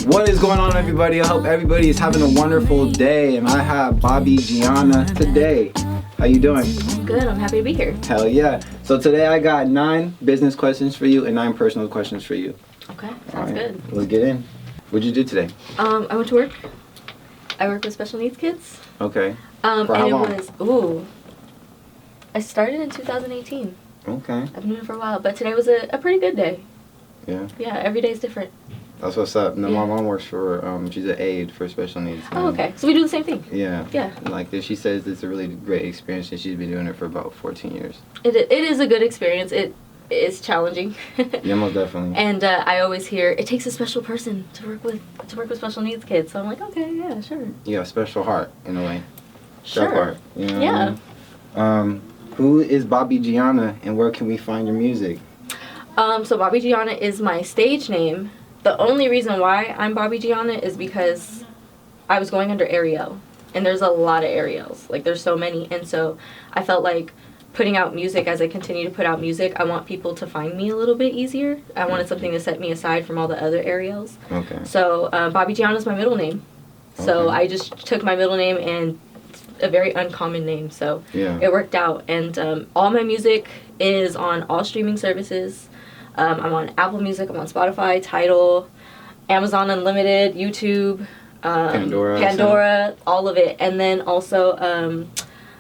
What is going on, everybody? I hope everybody is having a wonderful day, and I have Bobbijeanna today. How you doing? Good, I'm happy to be here. Hell yeah. So today I got 9 business questions for you and 9 personal questions for you. Okay, sounds good. Let's get in. What'd you do today? I went to work. I work with special needs kids. Okay. For how long? I started in 2018. Okay. I've been doing it for a while, but today was a pretty good day. Yeah. Yeah, every day is different. That's what's up. No, my mom works for, she's an aide for special needs. Oh, okay. So we do the same thing. Yeah. Yeah. Like, she says it's a really great experience, and she's been doing it for about 14 years. It is a good experience. It is challenging. Yeah, most definitely. And I always hear, it takes a special person to work with special needs kids. So I'm like, okay, yeah, sure. You got a special heart, in a way. Sure. That part, you know Yeah. what I mean? Who is Bobbijeanna, and where can we find your music? So Bobbijeanna is my stage name. The only reason why I'm Bobbijeanna is because I was going under Ariel, and there's a lot of Ariels. Like, there's so many, and so I felt like putting out music, as I continue to put out music, I want people to find me a little bit easier. I wanted something to set me aside from all the other Ariels. Okay. So Bobbijeanna is my middle name. So Okay. I just took my middle name, and it's a very uncommon name, so Yeah. it worked out. And all my music is on all streaming services. I'm on Apple Music, I'm on Spotify, Tidal, Amazon Unlimited, YouTube, Pandora, all of it. And then also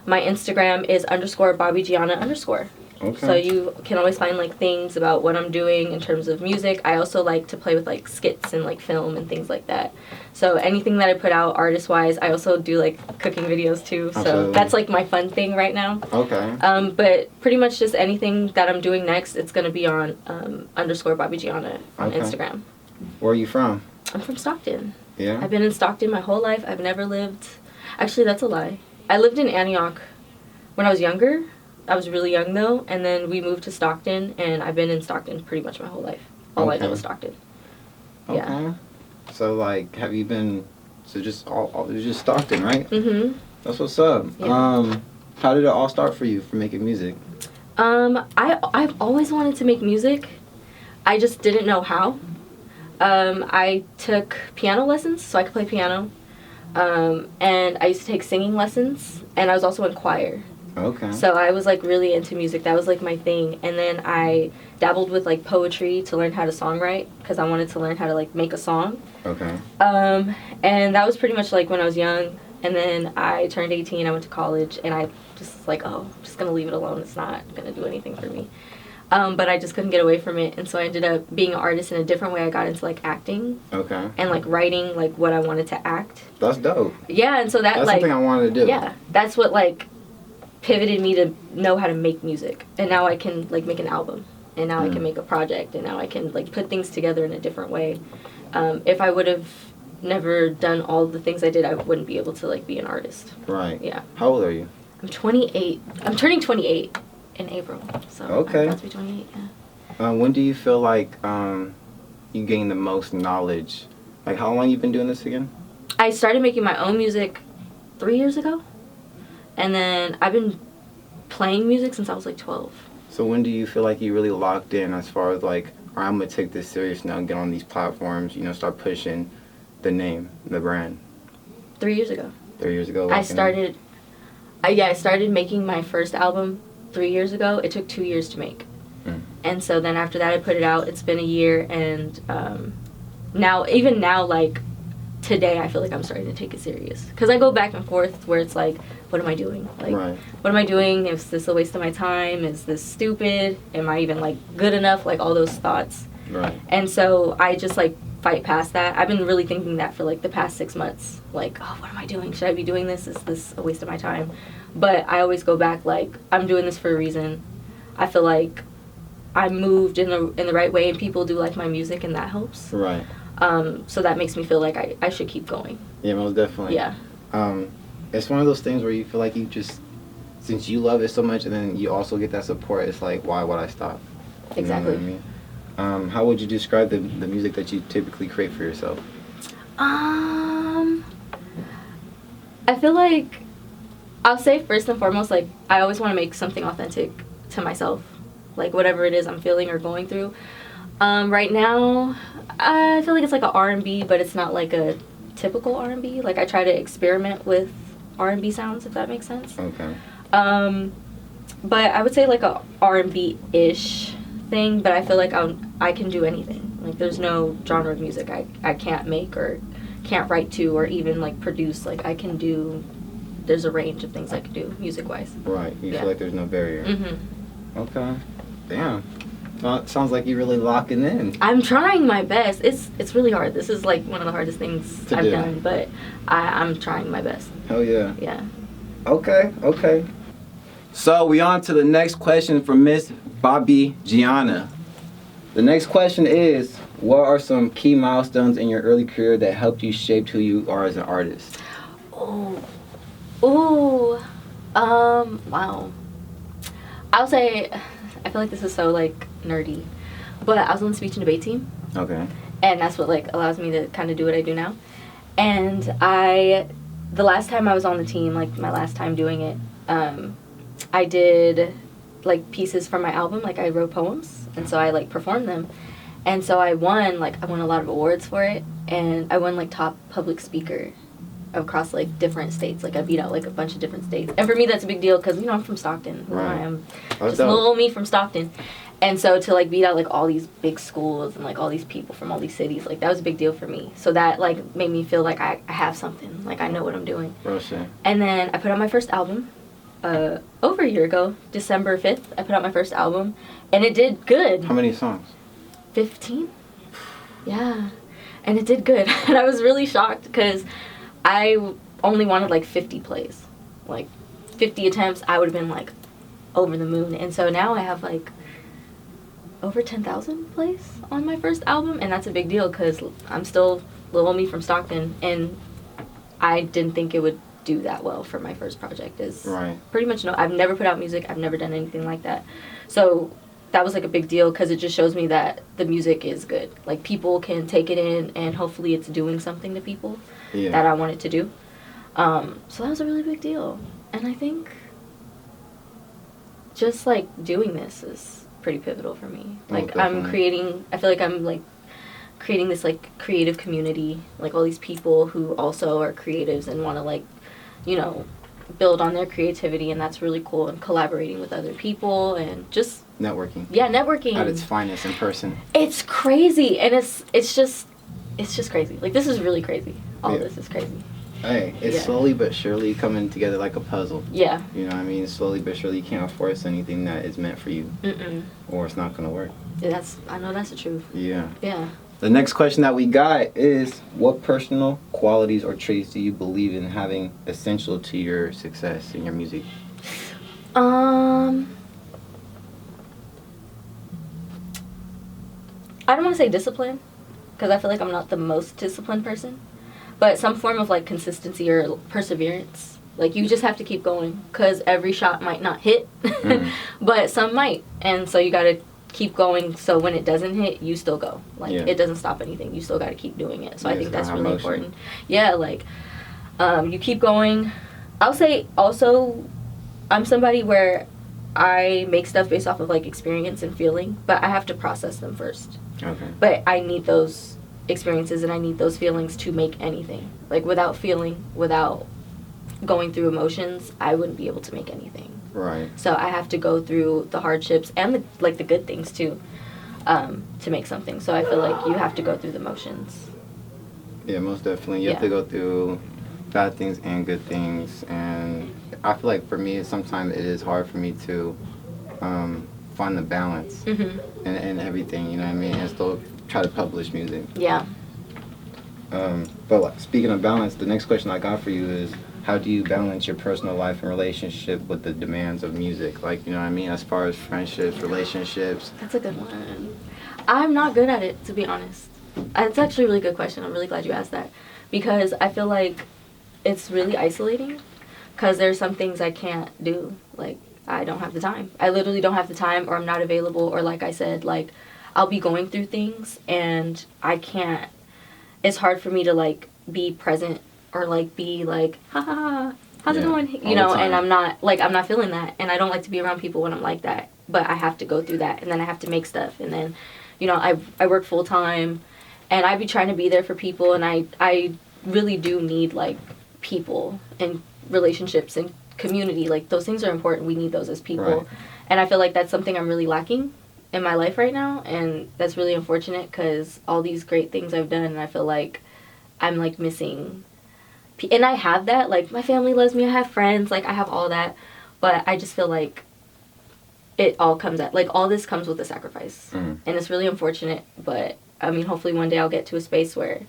my Instagram is _Bobbijeanna_. Okay. So you can always find like things about what I'm doing in terms of music. I also like to play with like skits and like film and things like that. So anything that I put out artist wise, I also do like cooking videos too. So Absolutely. that's like my fun thing right now. Okay. But pretty much just anything that I'm doing next, it's gonna be on _Bobbijeanna on Okay. Instagram. Where are you from? I'm from Stockton. Yeah. I've been in Stockton my whole life. I've never lived. Actually, that's a lie. I lived in Antioch when I was younger. I was really young though, and then we moved to Stockton, and I've been in Stockton pretty much my whole life. All I know is Stockton. Okay. Yeah. So like, have you been? So just it's just Stockton, right? Mhm. That's what's up. Yeah. How did it all start for you for making music? I've always wanted to make music. I just didn't know how. I took piano lessons so I could play piano, and I used to take singing lessons, and I was also in choir. Okay. So I was like really into music. That was like my thing. And then I dabbled with like poetry to learn how to songwrite because I wanted to learn how to like make a song. Okay. And that was pretty much like when I was young. And then I turned 18, I went to college, and I just was like, oh, I'm just going to leave it alone. It's not going to do anything for me. But I just couldn't get away from it. And so I ended up being an artist in a different way. I got into like acting. Okay. And like writing like what I wanted to act. That's dope. Yeah, and so that's something I wanted to do. Yeah, that's what like pivoted me to know how to make music, and now I can like make an album, and now I can make a project, and now I can like put things together in a different way. If I would have never done all the things I did, I wouldn't be able to like be an artist. Right. Yeah. How old are you? I'm 28. I'm turning 28 in April, so Okay. I'm about to be 28. Yeah. When do you feel like you gain the most knowledge? Like, how long you been doing this again? I started making my own music 3 years ago. And then I've been playing music since I was like 12. So when do you feel like you really locked in as far as like, all right, I'm going to take this serious now and get on these platforms, start pushing the name, the brand? 3 years ago. 3 years ago? I started making my first album 3 years ago. It took 2 years to make. And so then after that I put it out. It's been a year, and now, like, today I feel like I'm starting to take it serious. Because I go back and forth where it's like, what am I doing? Like, right. What am I doing? Is this a waste of my time? Is this stupid? Am I even, like, good enough? Like, all those thoughts. Right. And so I just, like, fight past that. I've been really thinking that for, like, the past 6 months. Like, oh, what am I doing? Should I be doing this? Is this a waste of my time? But I always go back, like, I'm doing this for a reason. I feel like I moved in the right way, and people do like my music, and that helps. Right. So that makes me feel like I should keep going. Yeah, most definitely. Yeah. It's one of those things where you feel like you just, since you love it so much, and then you also get that support, it's like, why would I stop? Exactly. You know what I mean? How would you describe the music that you typically create for yourself? I feel like, I'll say first and foremost, like, I always want to make something authentic to myself. Like, whatever it is I'm feeling or going through. Right now, I feel like it's like a R&B, but it's not like a typical R&B. Like I try to experiment with R&B sounds, if that makes sense. Okay. But I would say like a R&B-ish thing, but I feel like I can do anything. Like there's no genre of music I can't make or can't write to or even like produce. Like I can do, there's a range of things I can do music-wise. Right. You Yeah. feel like there's no barrier. Mm-hmm. Okay. Damn. Well, it sounds like you're really locking in. I'm trying my best. It's really hard. This is like one of the hardest things To I've do. done, but I'm trying my best. Hell yeah. Yeah. Okay. Okay. So we on to the next question from Miss Bobbijeanna. The next question is, what are some key milestones in your early career that helped you shape who you are as an artist? Wow. I'll say, I feel like this is so like nerdy, but I was on the speech and debate team, Okay. and that's what like allows me to kind of do what I do now. And the last time I was on the team, like my last time doing it, I did like pieces from my album, like I wrote poems, and so I like performed them. And so I won a lot of awards for it, and I won like top public speaker across like different states. Like I beat out like a bunch of different states, and for me that's a big deal because you know I'm from Stockton. Who Right. I am, That's just dope. little old me from Stockton. And so to like beat out like all these big schools and like all these people from all these cities, like that was a big deal for me. So that like made me feel like I have something, like I know what I'm doing. Real shit. And then I put out my first album over a year ago, December 5th. I put out my first album, and it did good. How many songs? 15? Yeah. And it did good. And I was really shocked because I only wanted like 50 plays. Like 50 attempts, I would have been like over the moon. And so now I have like over 10,000 plays on my first album, and that's a big deal because I'm still little me from Stockton, and I didn't think it would do that well for my first project. Is Right. pretty much no. I've never put out music. I've never done anything like that. So that was like a big deal because it just shows me that the music is good. Like people can take it in, and hopefully it's doing something to people Yeah. that I want it to do. So that was a really big deal, and I think just like doing this is pretty pivotal for me. Like I'm creating. I feel like I'm like creating this like creative community, like all these people who also are creatives and want to like, you know, build on their creativity, and that's really cool, and collaborating with other people and just Networking. yeah, networking At its finest in person. it's crazy, and it's just crazy. Like this is really crazy. All Yeah. this is crazy. Hey, it's Yeah. slowly but surely coming together like a puzzle. Yeah. You know what I mean? Slowly but surely you can't force anything that is meant for you, or it's not gonna work. I know that's the truth. Yeah. Yeah. The next question that we got is, what personal qualities or traits do you believe in having essential to your success in your music? I don't want to say discipline, because I feel like I'm not the most disciplined person, but some form of like consistency or perseverance. Like you just have to keep going, because every shot might not hit, but some might, and so you got to keep going, so when it doesn't hit, you still go. Like it doesn't stop anything. You still got to keep doing it. So I think that's really important. Yeah, like you keep going. I'll say also, I'm somebody where I make stuff based off of like experience and feeling, but I have to process them first. Okay. But I need those experiences and I need those feelings to make anything. Like without feeling, without going through emotions, I wouldn't be able to make anything. Right. So I have to go through the hardships and the good things too, to make something. So I feel like you have to go through the motions. Yeah, most definitely. You have to go through bad things and good things, and I feel like for me, sometimes it is hard for me to find the balance in everything. You know what I mean? And still try to publish music. Yeah. But like, speaking of balance, the next question I got for you is, how do you balance your personal life and relationship with the demands of music? Like, you know what I mean? As far as friendships, relationships. That's a good one. I'm not good at it, to be honest. It's actually a really good question. I'm really glad you asked that. Because I feel like it's really isolating. Because there's some things I can't do. Like, I don't have the time. I literally don't have the time, or I'm not available, or like I said, like, I'll be going through things and I can't. It's hard for me to, like, be present or, like, be like, ha ha ha, how's it going? You know, and I'm not feeling that. And I don't like to be around people when I'm like that. But I have to go through that. And then I have to make stuff. And then you know, I work full time, and I be trying to be there for people, and I really do need like people and relationships and community. Like those things are important. We need those as people, Right. and I feel like that's something I'm really lacking in my life right now, and that's really unfortunate because all these great things I've done, and I feel like I'm like missing. And I have that, like my family loves me, I have friends, like I have all that, but I just feel like it all comes at, like all this comes with a sacrifice, and it's really unfortunate. But I mean, hopefully one day I'll get to a space where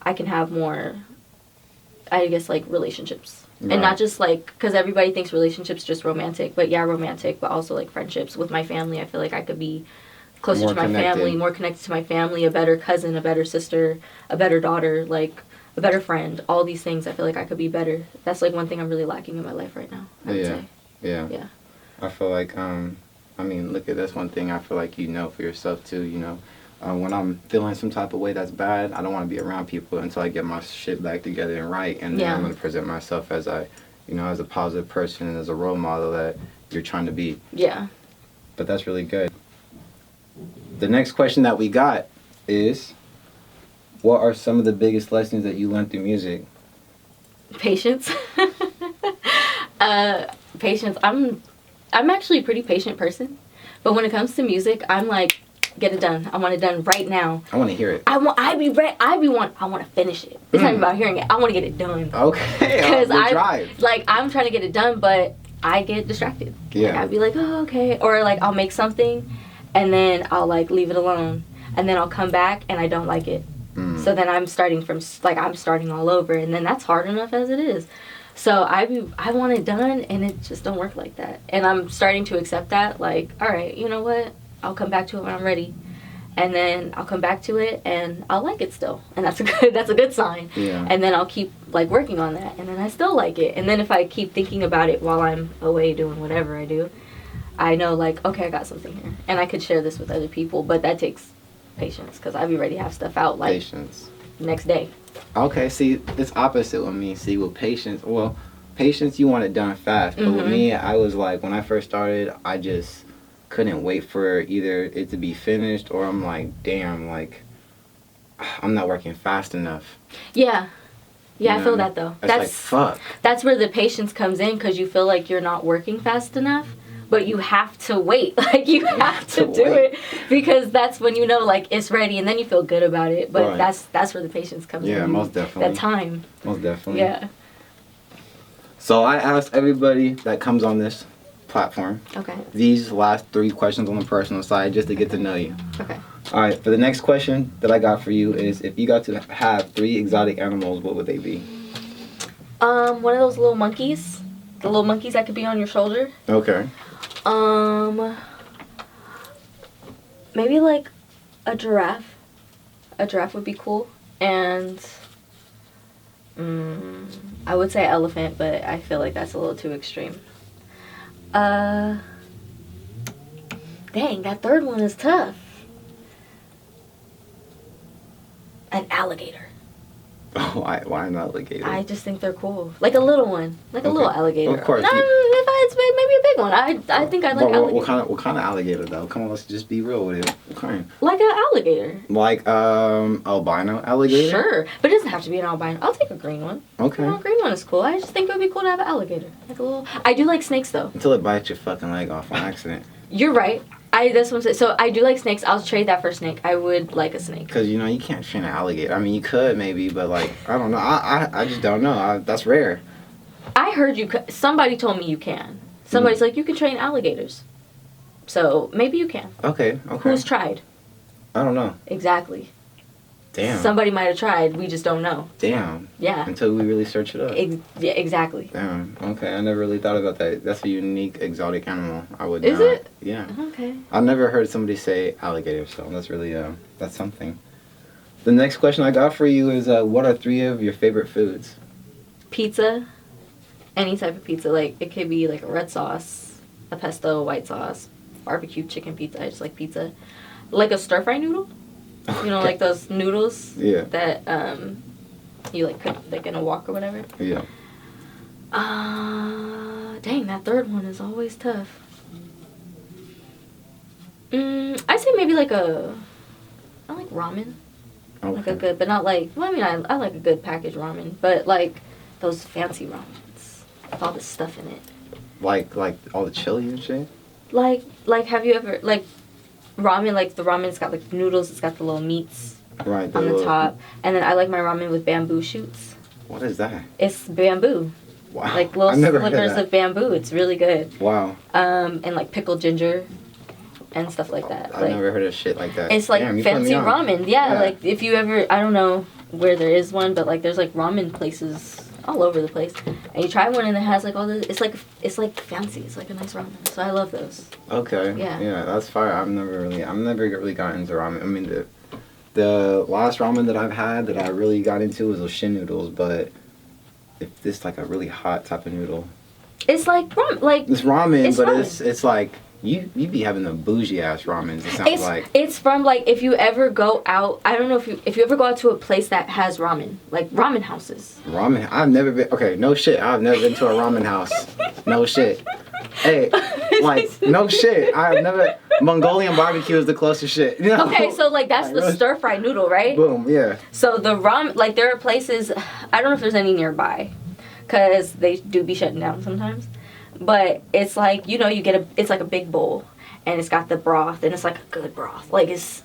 I can have more, I guess, like relationships. Right. And not just like, because everybody thinks relationships just romantic, but yeah, romantic, but also like friendships with my family. I feel like I could be closer to my family, more connected to my family, a better cousin, a better sister, a better daughter, like a better friend. All these things, I feel like I could be better. That's like one thing I'm really lacking in my life right now, I would say. Yeah. I feel like, I mean, look at this one thing I feel like you know for yourself too, you know. When I'm feeling some type of way that's bad, I don't want to be around people until I get my shit back together and right. And then I'm going to present myself as as a positive person and as a role model that you're trying to be. Yeah. But that's really good. The next question that we got is, what are some of the biggest lessons that you learned through music? Patience. Patience. I'm actually a pretty patient person, but when it comes to music, I'm like, get it done. I want it done right now. I want to hear it. I want to finish it. It's not even about hearing it. I want to get it done. Okay. Because I'm trying to get it done, but I get distracted. Yeah. Like, I'd be like, oh, okay. Or like I'll make something and then I'll like leave it alone. And then I'll come back and I don't like it. So then I'm starting all over, and then that's hard enough as it is. So I want it done, and it just don't work like that. And I'm starting to accept that, like, all right, you know what? I'll come back to it when I'm ready. And then I'll come back to it and I'll like it still. And that's a good sign. Yeah. And then I'll keep like working on that, and then I still like it. And then if I keep thinking about it while I'm away doing whatever I do, I know like, okay, I got something here. And I could share this with other people, but that takes patience because I be ready to have stuff out like patience next day. Okay, see, it's opposite with me. See, with patience, you want it done fast. But with me, I was like, when I first started, I just couldn't wait for either it to be finished or I'm like, damn, like, I'm not working fast enough. Yeah. Yeah, I feel that though. That's like, fuck. That's where the patience comes in because you feel like you're not working fast enough. But you have to wait. Like, you have to do it because that's when you know, like, it's ready, and then you feel good about it. But that's where the patience comes in. Yeah, most definitely. That time. Most definitely. Yeah. So I asked everybody that comes on this platform these last 3 questions on the personal side just to get to know you. Okay. All right, for the next question that I got for you is, if you got to have 3 exotic animals, what would they be? One of those little monkeys. The little monkeys that could be on your shoulder. Okay. Maybe like a giraffe. A giraffe would be cool. And I would say elephant, but I feel like that's a little too extreme. Dang, that third one is tough. An alligator. Why an alligator? I just think they're cool. Like a little one. Like a little alligator. Of course. No, if it's maybe a big one. I think I'd like alligator. What kind of alligator, though? Come on, let's just be real with it. What kind? Like an alligator. Like, albino alligator? Sure. But it doesn't have to be an albino. I'll take a green one. Okay. A green one is cool. I just think it would be cool to have an alligator. Like a little... I do like snakes, though. Until it bites your fucking leg off on accident. You're right. That's what I'm saying. So I do like snakes. I'll trade that for a snake. I would like a snake. Because, you can't train an alligator. I mean, you could maybe, but, like, I don't know. I just don't know. That's rare. I heard you could. Somebody told me you can. Somebody's like, you can train alligators. So maybe you can. Okay. Who's tried? I don't know. Exactly. Damn. Somebody might have tried. We just don't know. Damn. Yeah. Until we really search it up. Yeah, exactly. Damn. Okay. I never really thought about that. That's a unique exotic animal. I would Is not. it? Yeah. Okay. I've never heard somebody say alligator, so that's really, that's something. The next question I got for you is, what are 3 of your favorite foods? Pizza. Any type of pizza. Like, it could be like a red sauce, a pesto, white sauce, barbecue chicken pizza. I just like pizza. Like a stir-fry noodle. You know, like those noodles that you like cook like in a wok or whatever. Yeah. Dang, that third one is always tough. I'd say maybe like a I like ramen. Okay. Like a good, but not like. Well, I mean, I like a good packaged ramen, but like those fancy ramens with all the stuff in it. Like all the chili and shit. Like have you ever like ramen? Like the ramen's got like noodles. It's got the little meats Right. on the top, and then I like my ramen with bamboo shoots. What is that? It's bamboo. Wow. Like little I've never heard slivers that. of bamboo. It's really good. Wow. And like pickled ginger and stuff like that. I've Like, never heard of shit like that. it's like Damn, you put fancy me on. ramen. Yeah, like if you ever, I don't know where there is one, but like there's like ramen places all over the place. And you try one and it has like all the, it's like fancy. It's like a nice ramen. So I love those. Okay. Yeah. Yeah, that's fire. I've never really gotten into ramen. I mean, the last ramen that I've had that I really got into was those shin noodles, but if this like a really hot type of noodle. It's like ramen, like It's ramen, it's but ramen. it's like you be having the bougie ass ramens. It sounds like. It's from like if you ever go out, I don't know if you ever go out to a place that has ramen, like ramen houses. Ramen. I've never been. Okay, no shit. I've never been to a ramen house. No shit. Hey, like no shit. I've never. Mongolian barbecue is the closest shit. You know? Okay, so like that's the stir fry noodle, right? Boom. Yeah. So the ramen, like there are places, I don't know if there's any nearby, cause they do be shutting down sometimes. But it's like, you know, it's like a big bowl, and it's got the broth, and it's like a good broth. Like it's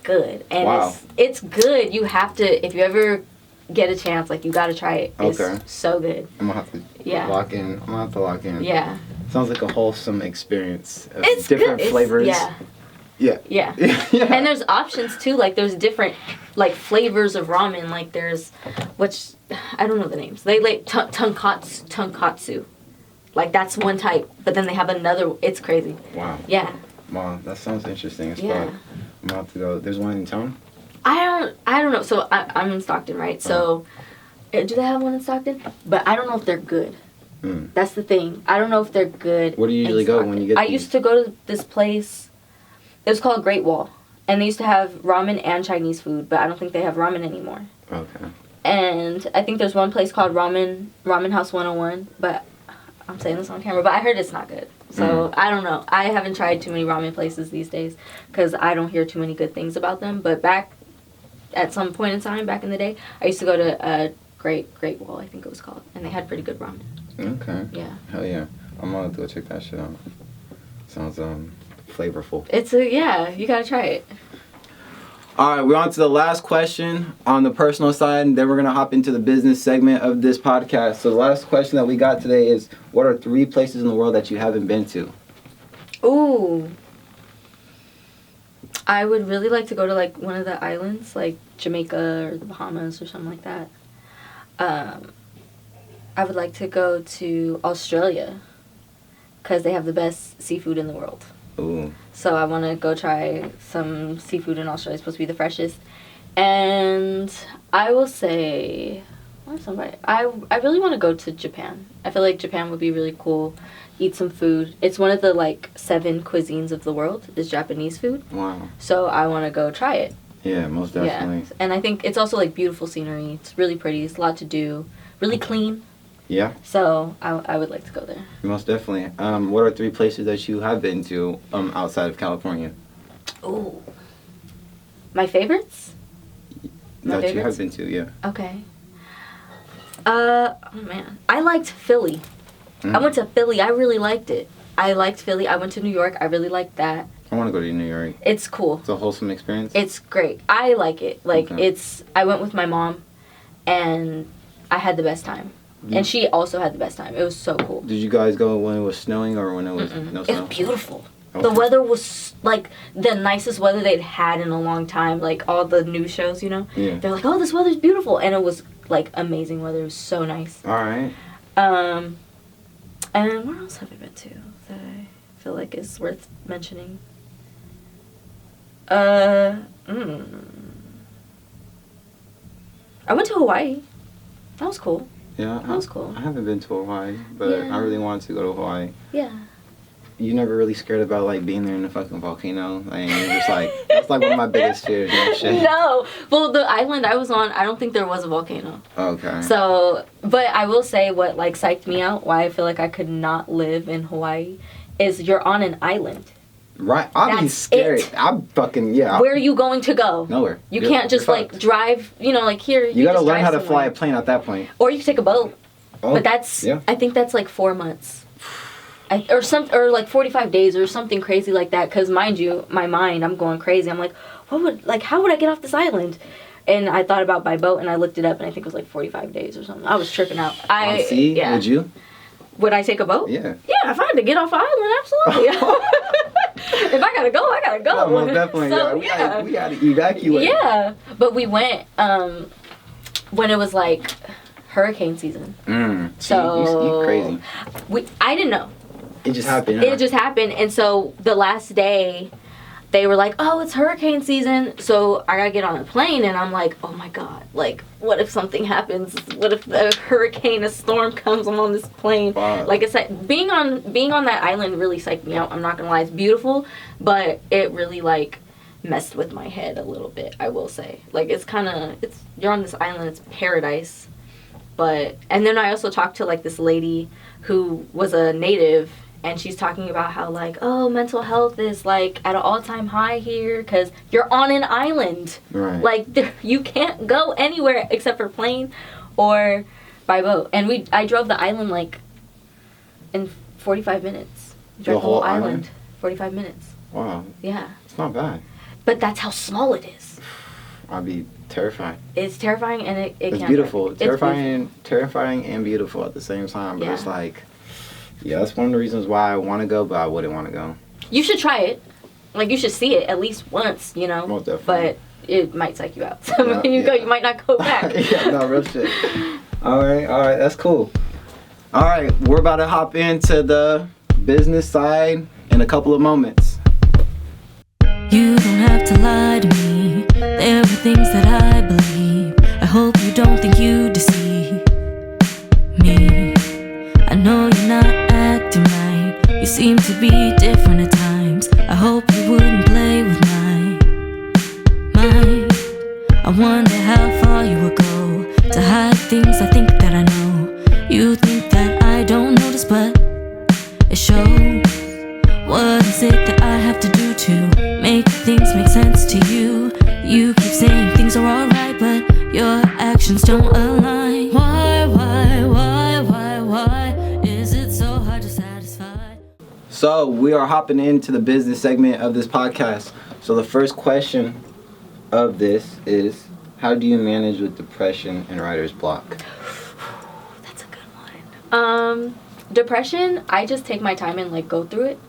good, and Wow. it's good. You have to, if you ever get a chance, like you gotta try it. It's Okay. so good. I'm gonna have to Yeah. lock in. I'm gonna have to lock in. Yeah. Sounds like a wholesome experience. Of It's different good. flavors. Yeah. Yeah. Yeah. Yeah. And there's options too. Like there's different like flavors of ramen. Like there's, which I don't know the names. They like tonkatsu. Like that's one type, but then they have another. It's crazy. Wow. Yeah. Wow. That sounds interesting as Yeah. fuck. I'm gonna have to go. There's one in town. I don't know. So I'm in Stockton, right? So do they have one in Stockton? But I don't know if they're good. Mm. That's the thing. I don't know if they're good. Where do you in usually go when Stockton. you get I these? used to go to this place. It was called Great Wall, and they used to have ramen and Chinese food, but I don't think they have ramen anymore. Okay. And I think there's one place called Ramen House 101, but I'm saying this on camera, but I heard it's not good. So I don't know. I haven't tried too many ramen places these days because I don't hear too many good things about them. But back at some point in time, back in the day, I used to go to Great Wall, I think it was called, and they had pretty good ramen. Okay. Yeah. Hell yeah. I'm gonna have to go check that shit out. Sounds flavorful. You gotta try it. All right, we're on to the last question on the personal side, and then we're going to hop into the business segment of this podcast. So the last question that we got today is, what are 3 places in the world that you haven't been to? Ooh. I would really like to go to, like, one of the islands, like Jamaica or the Bahamas or something like that. I would like to go to Australia because they have the best seafood in the world. Ooh. So I want to go try some seafood in Australia. It's supposed to be the freshest. And I will say, I really want to go to Japan. I feel like Japan would be really cool. Eat some food. It's one of the like 7 cuisines of the world is Japanese food. Wow. So I want to go try it. Yeah, most definitely. Yeah. And I think it's also like beautiful scenery. It's really pretty. It's a lot to do. Really clean. Yeah. So I would like to go there. Most definitely. What are 3 places that you have been to outside of California? Ooh. My favorites? You have been to, yeah. Okay. Oh man. I liked Philly. I went to Philly. I really liked it. I liked Philly. I went to New York. I really liked that. I want to go to New York. It's cool. It's a wholesome experience. It's great. I like it. Like Okay. I went with my mom and I had the best time. And she also had the best time. It was so cool. Did you guys go when it was snowing or when it was no It snow? was beautiful. Okay. The weather was like the nicest weather they'd had in a long time. Like all the news shows, you know? Yeah. They're like, oh, this weather's beautiful. And it was like amazing weather. It was so nice. All right. And where else have I been to that I feel like is worth mentioning? I went to Hawaii. That was cool. Yeah. That was cool. I haven't been to Hawaii, but Yeah. I really wanted to go to Hawaii. Yeah. You never really scared about like being there in the fucking volcano? Like you're just like that's like one of my biggest fears and shit. No. Well, the island I was on, I don't think there was a volcano. Okay. So, but I will say what like psyched me out, why I feel like I could not live in Hawaii, is you're on an island. Right. I'll be That's scared. it. I'm fucking, yeah. Where are you going to go? Nowhere. You can't just you're like fucked. drive, like here. You gotta just learn drive how to somewhere. fly a plane at that point. Or you can take a boat. Oh, But that's, yeah. I think that's like 4 months. Or like 45 days or something crazy like that. Because mind you, my mind, I'm going crazy. I'm like, how would I get off this island? And I thought about by boat and I looked it up and I think it was like 45 days or something. I was tripping out. See, yeah. would you? Would I take a boat? Yeah. Yeah, if I had to get off the island, absolutely. If I gotta go, I gotta go. No, most definitely. So, We gotta evacuate. Yeah, but we went when it was like hurricane season. So you crazy. I didn't know. It just happened. It just happened, and so the last day, they were like, "Oh, it's hurricane season," so I gotta get on a plane, and I'm like, "Oh my god! Like, what if something happens? What if a hurricane, a storm comes? I'm on this plane." Wow. Like I said, being on that island really psyched me out. I'm not gonna lie, it's beautiful, but it really like messed with my head a little bit. I will say, like, you're on this island, it's paradise, and then I also talked to like this lady who was a native. And she's talking about how, like, oh, mental health is, like, at an all-time high here because you're on an island. Right. Like, you can't go anywhere except for plane or by boat. And I drove the island, like, in 45 minutes. Drove The whole island? 45 minutes. Wow. Yeah. It's not bad. But that's how small it is. I'd be terrified. It's terrifying and it It's can't beautiful. It's beautiful. Terrifying and beautiful at the same time. But Yeah. it's like, yeah, that's one of the reasons why I want to go, but I wouldn't want to go. You should try it. Like, you should see it at least once, Most definitely. But it might psych you out. So Yeah, when you go, yeah. you might not go back. Yeah, no, real shit. All right, that's cool. All right, we're about to hop into the business side in a couple of moments. You don't have to lie to me. There are things that I believe. I hope you don't think you deceive me. I know you're not acting right. You seem to be different at times. I hope you wouldn't play with my mind. I wonder how far you would go to hide things I think that I know. You think that I don't notice, but it shows. What is it that I have to do to make things make sense to you? You keep saying things are alright, but your actions don't align. Why is it so hard to satisfy? So we are hopping into the business segment of this podcast. So the first question of this is, how do you manage with depression and writer's block? That's a good one. Depression, I just take my time and like go through it.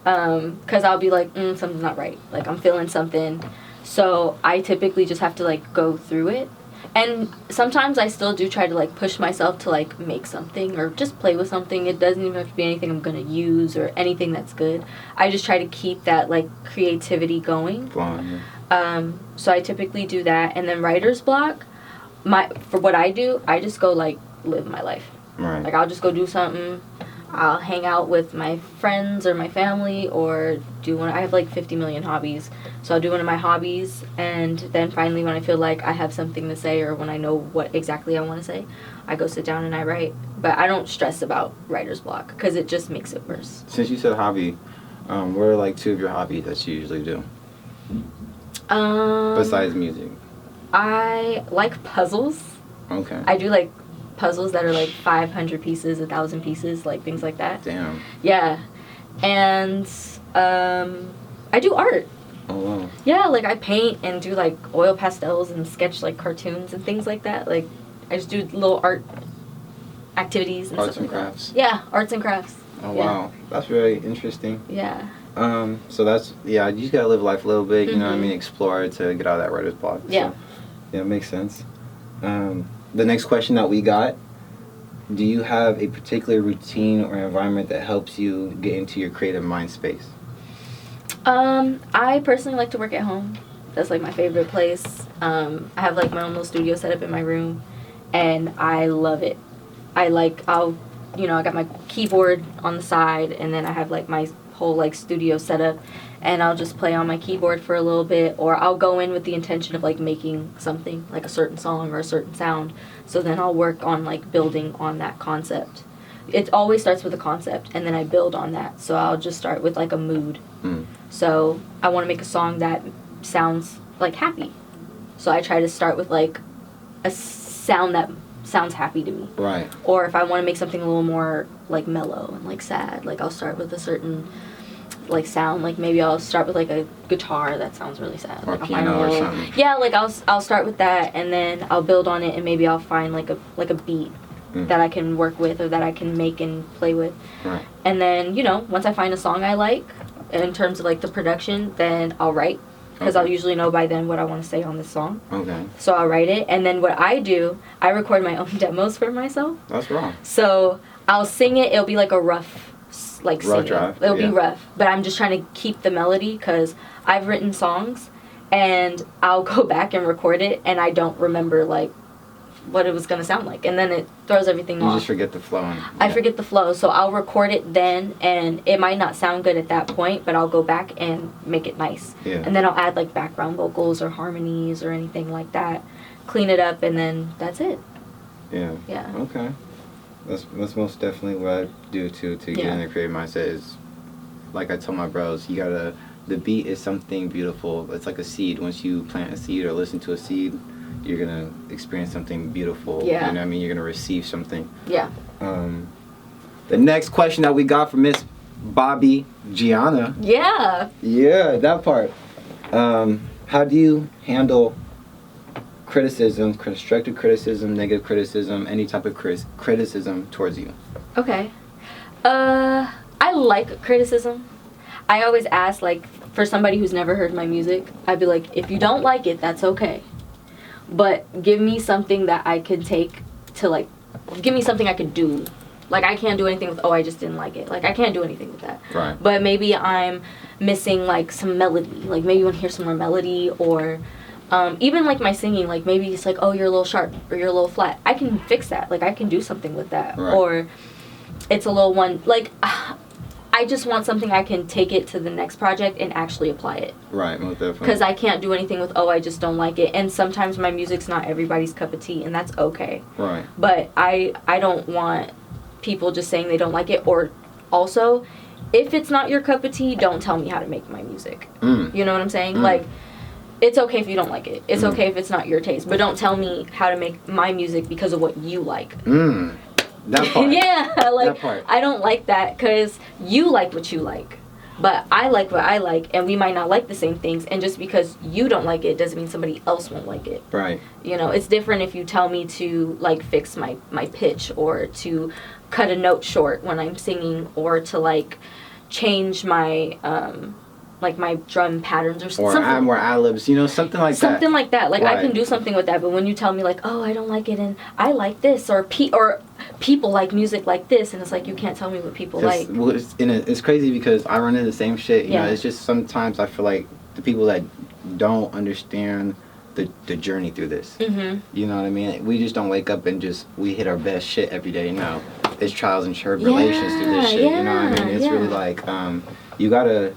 Cause I'll be like, something's not right. Like I'm feeling something. So I typically just have to like go through it. And sometimes I still do try to like push myself to like make something or just play with something. It doesn't even have to be anything I'm gonna use or anything that's good. I just try to keep that like creativity going. So I typically do that. And then writer's block, for what I do, I just go like live my life. Right. Like I'll just go do something. I'll hang out with my friends or my family or do one. I have like 50 million hobbies. So I'll do one of my hobbies and then finally when I feel like I have something to say or when I know what exactly I want to say, I go sit down and I write. But I don't stress about writer's block because it just makes it worse. Since you said hobby, what are like two of your hobbies that you usually do? Besides music. I like puzzles. Okay. I do like puzzles that are like 500 pieces, 1,000 pieces, like things like that. Damn. Yeah. And I do art. Oh wow. Yeah, like I paint and do like oil pastels and sketch like cartoons and things like that. Like I just do little art activities and Arts stuff and like crafts. That. Yeah, arts and crafts. Oh Yeah. wow, that's very interesting. Yeah. So that's, yeah, you just gotta live life a little bit, you know what I mean, explore to get out of that writer's block. Yeah. So, yeah, it makes sense. The next question that we got, do you have a particular routine or environment that helps you get into your creative mind space? I personally like to work at home. That's like my favorite place. I have like my own little studio set up in my room and I love it. I got my keyboard on the side and then I have like my whole like studio set up and I'll just play on my keyboard for a little bit or I'll go in with the intention of like making something like a certain song or a certain sound. So then I'll work on like building on that concept. it always starts with a concept, and then I build on that. So I'll just start with like a mood. So I want to make a song that sounds like happy. So I try to start with like a sound that sounds happy to me. Right. Or if I want to make something a little more like mellow and like sad, like I'll start with a certain like sound. Like maybe I'll start with like a guitar that sounds really sad. Or like piano or something. Yeah, like I'll start with that, and then I'll build on it, and maybe I'll find like a beat that I can work with or that I can make and play with. Right. And then, you know, once I find a song I like in terms of like the production, then I'll write. Because I'll usually know by then what I want to say on this song. Okay. So I'll write it, and then what I do, I record my own demos for myself. That's wrong. So I'll sing it. It'll be like a rough, like rough singing. draft. It'll be rough, but I'm just trying to keep the melody because I've written songs, and I'll go back and record it, and I don't remember like what it was gonna sound like, and then it throws everything off. You just forget the flow. I forget the flow, so I'll record it then, and it might not sound good at that point, but I'll go back and make it nice. Yeah. And then I'll add like background vocals or harmonies or anything like that, clean it up, and then that's it. Yeah. Yeah. Okay. That's most definitely what I do to get in the creative mindset is, like I told my bros, the beat is something beautiful. It's like a seed. Once you plant a seed or listen to a seed, you're gonna experience something beautiful. Yeah. You know what I mean? You're gonna receive something. Yeah. The next question that we got from Miss Bobbijeanna. Yeah. Yeah, that part. How do you handle criticism, constructive criticism, negative criticism, any type of criticism towards you? Okay. I like criticism. I always ask, like, for somebody who's never heard my music, I'd be like, if you don't like it, that's okay. But give me something that I can take to, like, give me something I could do. Like, I can't do anything with, oh, I just didn't like it. Like, I can't do anything with that. Right. But maybe I'm missing, like, some melody. Like, maybe you want to hear some more melody, or even, like, my singing. Like, maybe it's like, oh, you're a little sharp, or you're a little flat. I can fix that. Like, I can do something with that. Right. Or it's a little one. Like, I just want something I can take it to the next project and actually apply it. Right, most definitely. Because I can't do anything with, oh, I just don't like it. And sometimes my music's not everybody's cup of tea, and that's okay. Right. But I don't want people just saying they don't like it. Or also, if it's not your cup of tea, don't tell me how to make my music. You know what I'm saying? Like, it's okay if you don't like it. It's okay if it's not your taste. But don't tell me how to make my music because of what you like. That part. Yeah, like, that part. I don't like that because you like what you like. But I like what I like, and we might not like the same things. And just because you don't like it doesn't mean somebody else won't like it. Right. You know, it's different if you tell me to, like, fix my pitch, or to cut a note short when I'm singing, or to, like, change my, like, my drum patterns or something. Or add more ad-libs, you know, something like that. Something like that. Like, Right. I can do something with that, but when you tell me, like, oh, I don't like it, and I like this, or people like music like this, and it's like, you can't tell me what people like. Well, it's crazy because I run into the same shit. You Yeah. know, it's just sometimes I feel like the people that don't understand the journey through this. You know what I mean? We just don't wake up and we hit our best shit every day. No, it's trials and tribulations through this shit. You know what I mean? It's really like you gotta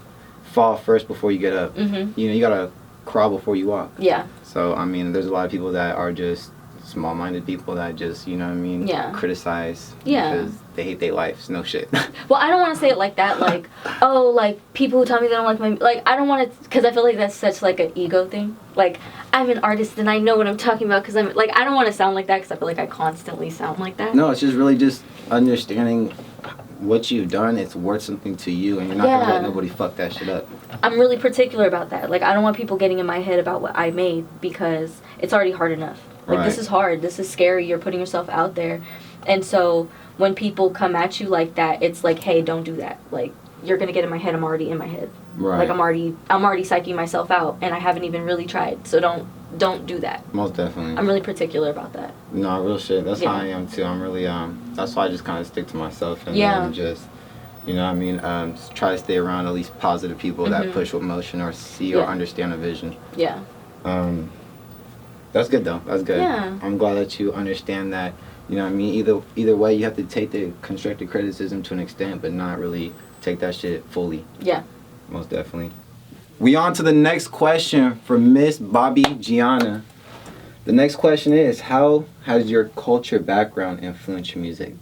fall first before you get up. You know, you gotta crawl before you walk. Yeah. So I mean, there's a lot of people that are just small-minded people that just, you know what I mean, criticize because they hate their lives. No shit. Well, I don't want to say it like that, like, oh, like, people who tell me they don't like my, like, I don't want to, because I feel like that's such, like, an ego thing. Like, I'm an artist and I know what I'm talking about, because I'm, like, I don't want to sound like that, because I feel like I constantly sound like that. No, it's just really just understanding what you've done. It's worth something to you, and you're not gonna let nobody fuck that shit up. I'm really particular about that. Like, I don't want people getting in my head about what I made, because it's already hard enough. Like, this is hard. This is scary. You're putting yourself out there. And so when people come at you like that, it's like, hey, don't do that. Like, you're going to get in my head. I'm already in my head. Right. Like, I'm already psyching myself out, and I haven't even really tried. So don't do that. Most definitely. I'm really particular about that. No, real shit. That's how I am, too. I'm really, that's why I just kind of stick to myself and then just, you know what I mean, try to stay around at least positive people that push with motion or see or understand a vision. Yeah. That's good though. That's good. Yeah. I'm glad that you understand that. You know what I mean? Either way, you have to take the constructive criticism to an extent, but not really take that shit fully. Yeah. Most definitely. We on to the next question from Miss Bobbijeanna. The next question is, how has your culture background influenced your music?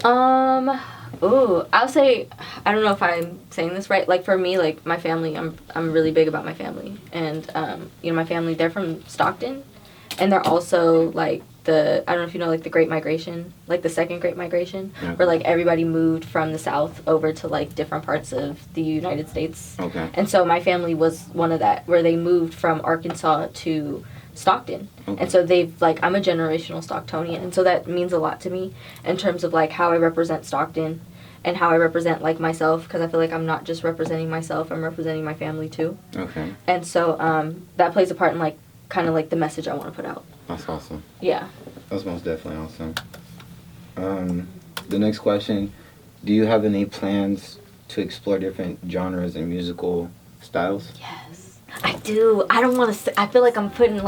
I'll say, I don't know if I'm saying this right. Like for me, like my family, I'm really big about my family, and my family, they're from Stockton, and they're also like I don't know if you know, like the Great Migration, like the second Great Migration, where like everybody moved from the South over to like different parts of the United States. Okay. And so my family was one of that, where they moved from Arkansas to Stockton. Okay. And so I'm a generational Stocktonian, and so that means a lot to me in terms of like how I represent Stockton and how I represent like myself, because I feel like I'm not just representing myself, I'm representing my family too. Okay. And so that plays a part in like kind of like the message I want to put out. That's awesome. Yeah. That's most definitely awesome. The next question, do you have any plans to explore different genres and musical styles? Yes, I do. I don't want to. I feel like I'm putting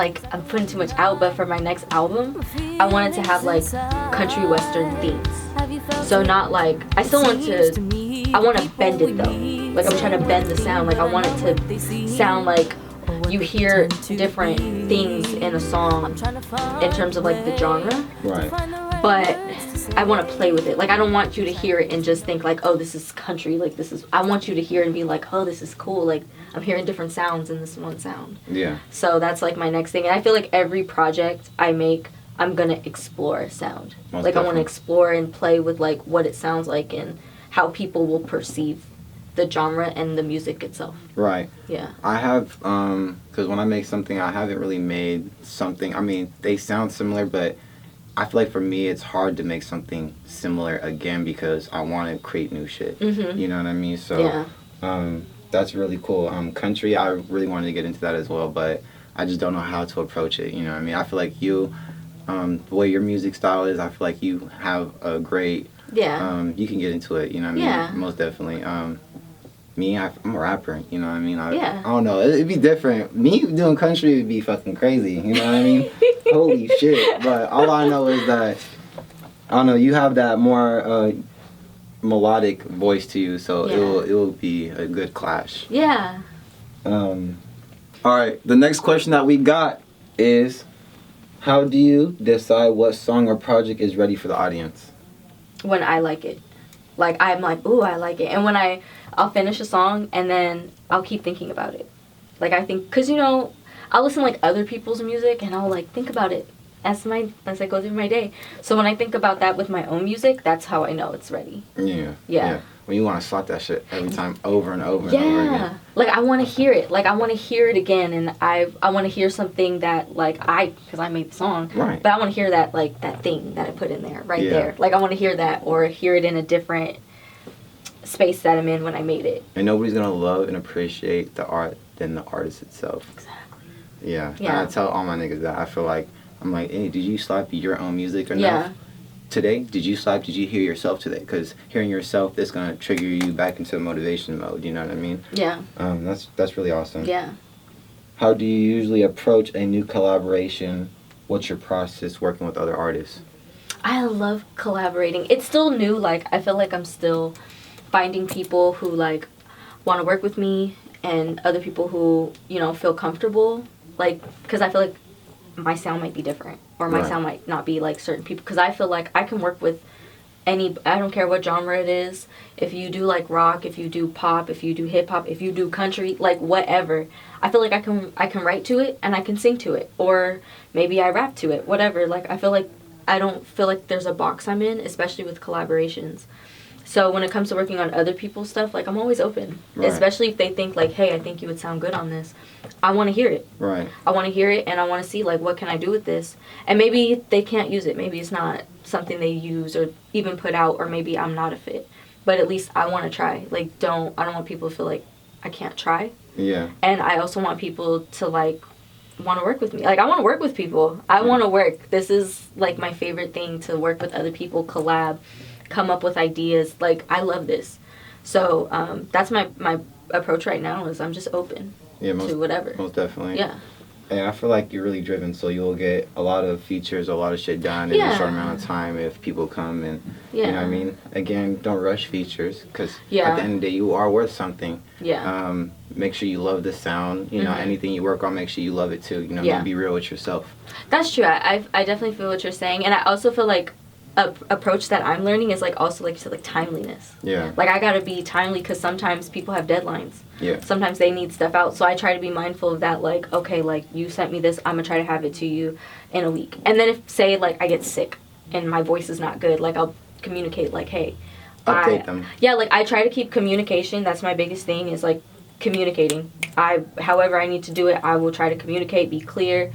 too much out, but for my next album, I wanted to have like country western themes. So not like I still want to. I want to bend it though. Like I'm trying to bend the sound. Like I want it to sound like you hear different things in a song in terms of like the genre. Right. But I want to play with it. Like I don't want you to hear it and just think like, oh, this is country. Like I want you to hear it and be like, oh, this is cool. Like I'm hearing different sounds in this one sound. Yeah. So that's like my next thing. And I feel like every project I make, I'm going to explore sound. Most like definitely. I want to explore and play with like what it sounds like and how people will perceive the genre and the music itself. Right. Yeah. I have, because when I make something, I haven't really made something, I mean, they sound similar, but I feel like for me, it's hard to make something similar again because I want to create new shit. Mm-hmm. You know what I mean? So, yeah. That's really cool. Country, I really wanted to get into that as well, but I just don't know how to approach it. You know what I mean? I feel like you, the way your music style is, I feel like you have a great, you can get into it. You know what I mean? Yeah. Most definitely. Me, I'm a rapper, you know what I mean? Yeah. I don't know, it'd be different. Me doing country would be fucking crazy, you know what I mean? Holy shit. But all I know is that, I don't know, you have that more melodic voice to you, so it will be a good clash. Yeah. Alright, the next question that we got is, how do you decide what song or project is ready for the audience? When I like it. Like, I'm like, ooh, I like it. And when I'll finish a song and then I'll keep thinking about it. Like, I think, because, I'll listen to, like, other people's music and I'll, like, think about it as I go through my day. So when I think about that with my own music, that's how I know it's ready. Yeah. When you want to slot that shit every time over and over and over again. Like, I want to hear it. Like, I want to hear it again. And I want to hear something that, like, because I made the song. Right. But I want to hear that, like, that thing that I put in there, there. Like, I want to hear that or hear it in a different space that I'm in when I made it. And nobody's going to love and appreciate the art than the artist itself. Exactly. Yeah. I tell all my niggas that. I feel like, I'm like, hey, did you slap your own music enough? Yeah. Today? Did you hear yourself today? Because hearing yourself is going to trigger you back into motivation mode, you know what I mean? Yeah. That's really awesome. Yeah. How do you usually approach a new collaboration? What's your process working with other artists? I love collaborating. It's still new. Like, I feel like I'm still finding people who, like, want to work with me and other people who, feel comfortable. Like, because I feel like my sound might be different or my sound might not be like certain people, because I feel like I can work with I don't care what genre it is. If you do like rock, if you do pop, if you do hip hop, if you do country, like whatever, I feel like I can write to it and I can sing to it, or maybe I rap to it, whatever. Like I feel like I don't feel like there's a box I'm in, especially with collaborations. So when it comes to working on other people's stuff, like I'm always open, especially if they think like, hey, I think you would sound good on this. I want to hear it. Right. I want to hear it, and I want to see like what can I do with this. And maybe they can't use it. Maybe it's not something they use or even put out, or maybe I'm not a fit. But at least I want to try. Like I don't want people to feel like I can't try. Yeah. And I also want people to like want to work with me. Like I want to work with people. I want to work. This is like my favorite thing, to work with other people, collab, come up with ideas. Like I love this. So that's my approach right now, is I'm just open to whatever. Most definitely. Yeah. And I feel like you're really driven, so you'll get a lot of features, a lot of shit done in a short amount of time if people come and, you know what I mean? Again, don't rush features, because at the end of the day, you are worth something. Yeah. Make sure you love the sound. You know, anything you work on, make sure you love it too. You know, be real with yourself. That's true. I definitely feel what you're saying. And I also feel like approach that I'm learning is like also like timeliness. Yeah. Like I gotta be timely because sometimes people have deadlines. Yeah. Sometimes they need stuff out, so I try to be mindful of that. Like, okay, like you sent me this, I'm gonna try to have it to you in a week. And then if say like I get sick and my voice is not good, like I'll communicate like, hey, Update them. Yeah, like I try to keep communication. That's my biggest thing is like communicating. However I need to do it, I will try to communicate, be clear,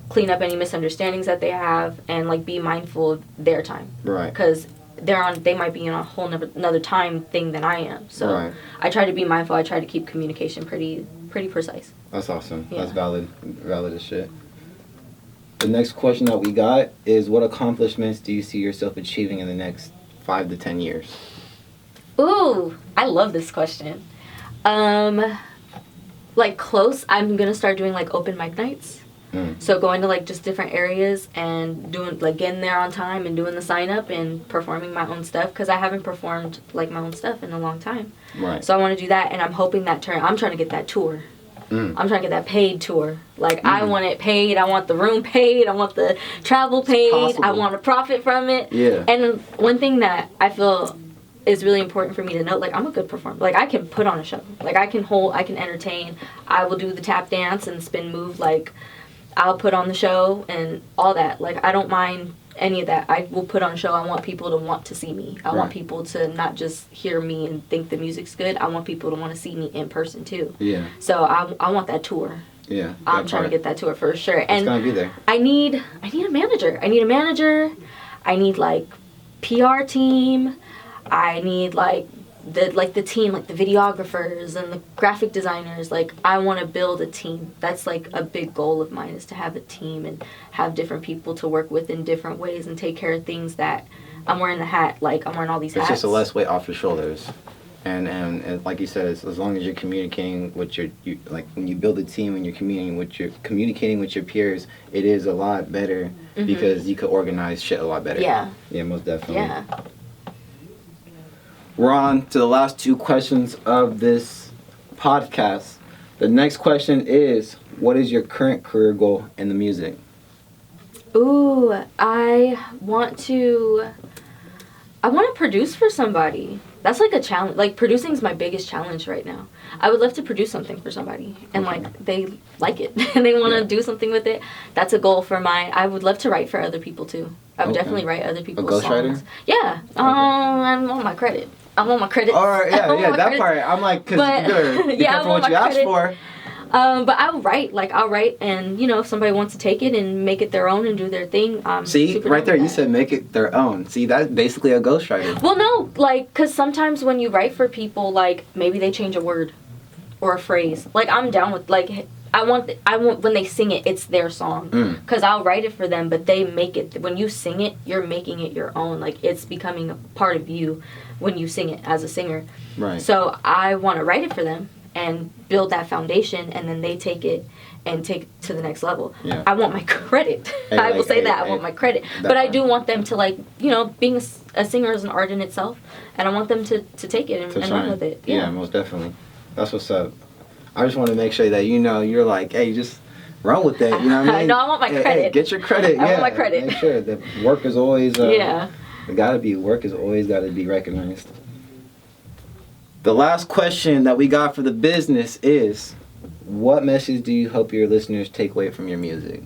clean up any misunderstandings that they have, and like be mindful of their time. Right. Because they might be in a whole another time thing than I am. So Right. I try to be mindful. I try to keep communication pretty precise. That's awesome. Yeah. That's valid as shit. The next question that we got is, what accomplishments do you see yourself achieving in the next 5 to 10 years? Ooh, I love this question. Like close, I'm gonna start doing like open mic nights. So going to like just different areas and doing like getting there on time and doing the sign up and performing my own stuff, because I haven't performed like my own stuff in a long time. Right. So I want to do that, and I'm hoping that I'm trying to get that tour. I'm trying to get that paid tour. Like I want it paid. I want the room paid. I want the travel paid. I want to profit from it. Yeah. And one thing that I feel is really important for me to note, like I'm a good performer. Like I can put on a show. Like I can entertain. I will do the tap dance and spin move. Like I'll put on the show and all that. Like I don't mind any of that. I will put on a show. I want people to want to see me. I want people to not just hear me and think the music's good. I want people to want to see me in person too. Yeah. So I want that tour. Yeah. I'm trying to get that tour for sure. And it's gonna be there. I need a manager. I need like PR team. I need like the team, like the videographers and the graphic designers. Like I want to build a team. That's like a big goal of mine, is to have a team and have different people to work with in different ways and take care of things that I'm wearing the hat. Like I'm wearing all these hats. It's just a less weight off your shoulders. And like you said, as long as you're communicating with like when you build a team and you're communicating with your peers, it is a lot better because you could organize shit a lot better. Yeah. Yeah, most definitely. Yeah. We're on to the last 2 questions of this podcast. The next question is, what is your current career goal in the music? Ooh, I want to produce for somebody. That's like a challenge. Like producing is my biggest challenge right now. I would love to produce something for somebody and like they like it and they want to do something with it. That's a goal for mine. I would love to write for other people too. I would definitely write other people's songs. Ghostwriter? Yeah. I want my credit. I want my credit. All right, yeah, that part. I'm like, because you better be careful what you ask for. But I'll write, and if somebody wants to take it and make it their own and do their thing, see, right there, you said make it their own. See, that's basically a ghostwriter. Well, no, like, because sometimes when you write for people, like, maybe they change a word or a phrase. Like, I'm down with, like, I want when they sing it, it's their song. Because I'll write it for them, but they make it. When you sing it, you're making it your own. Like, it's becoming a part of you when you sing it as a singer. Right. So I want to write it for them and build that foundation, and then they take it and take it to the next level. Yeah. I want my credit. Hey, I will say that. I want my credit. But I do want them to, like, being a singer is an art in itself, and I want them to take it and run with it. Yeah, most definitely. That's what's up. I just want to make sure that you're like, hey, just run with that. You know what I mean? No, I want my credit. Hey, get your credit. I want my credit. Make sure that work is always. Yeah. Work is always got to be recognized. The last question that we got for the business is, what message do you hope your listeners take away from your music?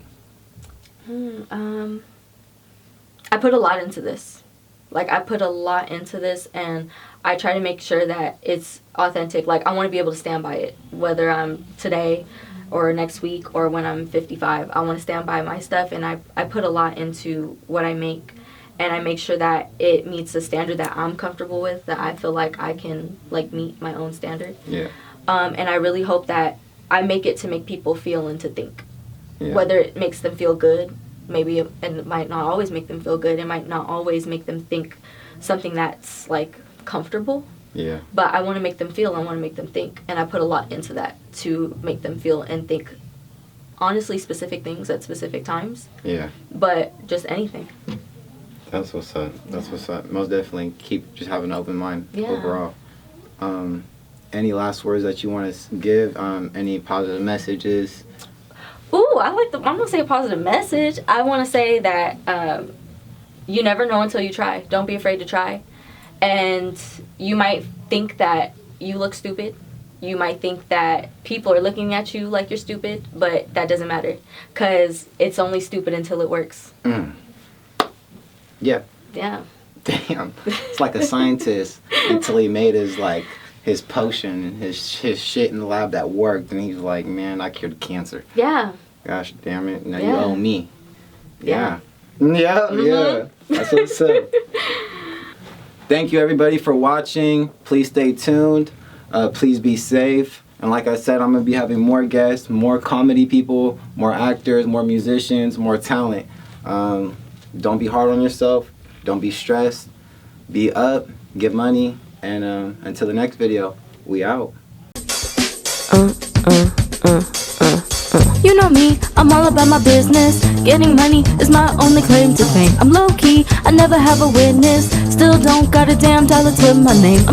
I put a lot into this. Like, I put a lot into this, and I try to make sure that it's authentic. Like, I want to be able to stand by it, whether I'm today or next week or when I'm 55. I want to stand by my stuff, and I put a lot into what I make. And I make sure that it meets the standard that I'm comfortable with, that I feel like I can, like, meet my own standard. Yeah. And I really hope that I make it to make people feel and to think. Yeah. Whether it makes them feel good, maybe, and it might not always make them feel good. It might not always make them think something that's, like, comfortable. Yeah. But I want to make them feel, I want to make them think. And I put a lot into that to make them feel and think, honestly, specific things at specific times. Yeah. But just anything. That's what's up. That's what's up. Most definitely just have an open mind overall. Any last words that you want to give? Any positive messages? Ooh, I'm going to say a positive message. I want to say that you never know until you try. Don't be afraid to try. And you might think that you look stupid. You might think that people are looking at you like you're stupid, but that doesn't matter, because it's only stupid until it works. Yeah. Yeah. Damn. It's like a scientist until he made his potion, his shit in the lab that worked, and he's like, man, I cured cancer. Yeah. Gosh damn it. Now Yeah. you owe me. Yeah. Yeah. That's what's up. Thank you everybody for watching. Please stay tuned. Please be safe. And like I said, I'm going to be having more guests, more comedy people, more actors, more musicians, more talent. Don't be hard on yourself. Don't be stressed. Be up. Get money. And until the next video, we out. You know me, I'm all about my business. Getting money is my only claim to fame. I'm low-key, I never have a witness. Still don't got a damn dollar to my name. I'm